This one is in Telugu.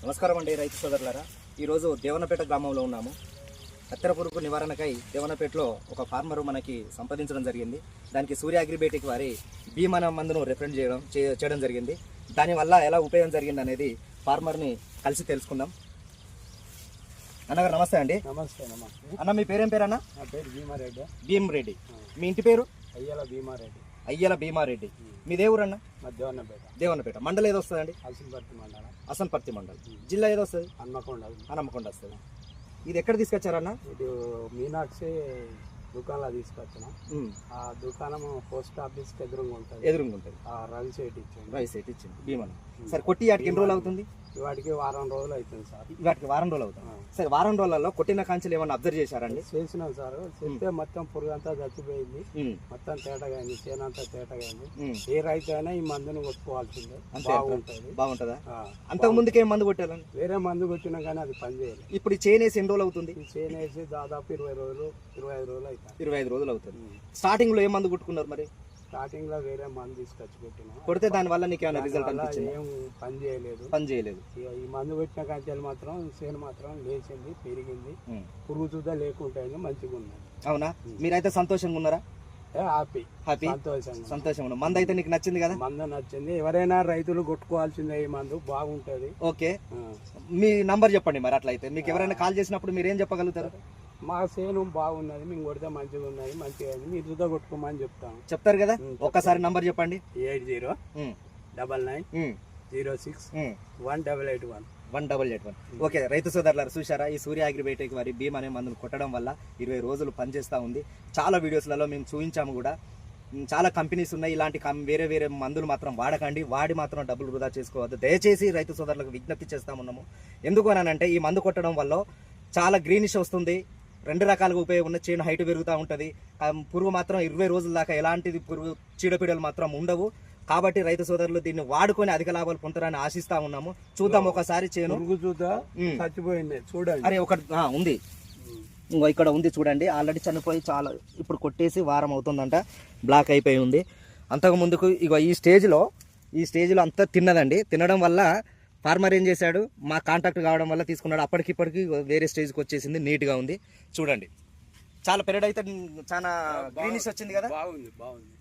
నమస్కారం అండి రైతు సోదరులారా. ఈరోజు దేవనపేట గ్రామంలో ఉన్నాము. కత్తెర పురుగు నివారణకై దేవనపేటలో ఒక ఫార్మరు మనకి సంప్రదించడం జరిగింది. దానికి సూర్య అగ్రిబయోటిక్ వారి భీమ్ అనే మందును రిఫరెండ్ చేయడం జరిగింది. దానివల్ల ఎలా ఉపయోగం జరిగింది అనేది ఫార్మర్ని కలిసి తెలుసుకుందాం. అన్నగారు నమస్తే అండి. నమస్తే. అన్న మీ పేరేం పేరు అన్న? నా పేరు భీమారెడ్డి. భీమ్ రెడ్డి. మీ ఇంటి పేరు? అయ్యల భీమారెడ్డి. అయ్యల భీమారెడ్డి. మీ దేవురన్న? మా దేవన్నపేట. దేవనపేట మండలం ఏదో వస్తుందండి? అసన్పర్తి మండలం. అసన్పర్తి మండలం. జిల్లా ఏదో వస్తుంది? హన్మకొండ వస్తుంది. ఇది ఎక్కడ తీసుకొచ్చారన్న? ఇటు మీనాక్షి దుకాణంలో తీసుకొచ్చిన. ఆ దుకాణం పోస్ట్ ఆఫీస్కి ఎదురుగా ఉంటుంది. రవి సైట్ ఇచ్చింది భీమన. సరే కొట్టి వాటికి ఎన్ని రోజులు అవుతుంది? వాటికి వారం రోజులు అవుతుంది సార్. వాటికి వారం రోజులు అవుతుంది. సరే వారం రోజులలో కొట్టిన కాంచెలు ఏమన్నా అబ్జర్వ్ చేశారండి? చేసినాం సార్. చెప్తే మొత్తం పురుగు అంతా చచ్చిపోయింది. మొత్తం తేటగా అయింది. చేనంతా తేటగా అయింది. ఏ రైతు అయినా ఈ మందును కొట్టుకోవాల్సిందే. బాగుంటుందా? అంతకు ముందుకు ఏం మందు కొట్టారండి? వేరే మందు కొట్టినా కానీ అది పనిచేయలేదు. ఇప్పుడు చేనేసి ఎన్ని రోజులు అవుతుంది? చేనేసి దాదాపు 25 రోజులు 25 రోజులు అవుతుంది. స్టార్టింగ్ లో ఏం మందు కొట్టుకున్నారు మరి? స్టార్టింగ్ లో వేరే మందు తీసుకొచ్చి కొట్టినా. కొడితే దాని వల్ల నీకు ఏమైనా రిజల్ట్ అనిపించింది? ఏం పని చేయలేదు. ఈ మందు కొట్టిన కంచెలు మాత్రం చేను మాత్రం లేచింది, పెరిగింది, పురుగు చూద్దా లేకుంటే మంచిగా ఉన్నది. అవునా? మీరైతే సంతోషంగా ఉన్నారా? హ్యాపీ సంతోషంగా. మందు అయితే నీకు నచ్చింది కదా? మందు నచ్చింది. ఎవరైనా రైతులు కొట్టుకోవాల్సిందే. ఈ మందు బాగుంటది. ఓకే, మీ నంబర్ చెప్పండి మరి. అట్లయితే మీకు ఎవరైనా కాల్ చేసినప్పుడు మీరు ఏం చెప్పగలుగుతారు? మా చేను బాగున్నది, మేము కొడితే మంచిగా ఉన్నది, మంచిగా అయింది, మీరు చూద్దా కొట్టుకోమని చెప్తారు కదా. ఒక్కసారి నంబర్ చెప్పండి. 8099061881. ఓకే రైతు సోదరులారు, చూసారా? ఈ సూర్య అగ్రిబయోటిక్ వారి భీమ్ అనే మందును కొట్టడం వల్ల 20 రోజులు పనిచేస్తూ ఉంది. చాలా వీడియోస్లలో మేము చూపించాము కూడా. చాలా కంపెనీస్ ఉన్నాయి. ఇలాంటి వేరే వేరే మందులు మాత్రం వాడకండి. వాడి మాత్రం డబ్బులు వృధా చేసుకోవద్దు. దయచేసి రైతు సోదరులకు విజ్ఞప్తి చేస్తామున్నాము. ఎందుకు అనంటే ఈ మందు కొట్టడం వల్ల చాలా గ్రీనిష్ వస్తుంది. 2 రకాలుగా ఉపయోగం ఉన్న. చేను హైట్ పెరుగుతూ ఉంటుంది. పురుగు మాత్రం 20 రోజుల దాకా ఎలాంటిది పురుగు చీడపీడలు మాత్రం ఉండవు. కాబట్టి రైతు సోదరులు దీన్ని వాడుకొని అధిక లాభాలు పొందుతారని ఆశిస్తా ఉన్నాము. చూద్దాం ఒకసారి చేను. చచ్చిపోయింది చూడండి. అరే ఒకటి ఉంది, ఇక్కడ ఉంది చూడండి. ఆల్రెడీ చనిపోయి చాలా ఇప్పుడు కొట్టేసి వారం అవుతుందంట. బ్లాక్ అయిపోయి ఉంది. అంతకు ముందుకు ఇగో ఈ స్టేజ్లో అంతా తిన్నదండి. తినడం వల్ల ఫార్మర్ ఏం చేశాడు, మా కాంటాక్ట్ కావడం వల్ల తీసుకున్నాడు. అప్పటికిప్పటికి వేరే స్టేజ్కి వచ్చేసింది. నీట్గా ఉంది చూడండి. చాలా పెరడ్ అయితే చాలా గ్రీనిష్ వచ్చింది కదా. బాగుంది.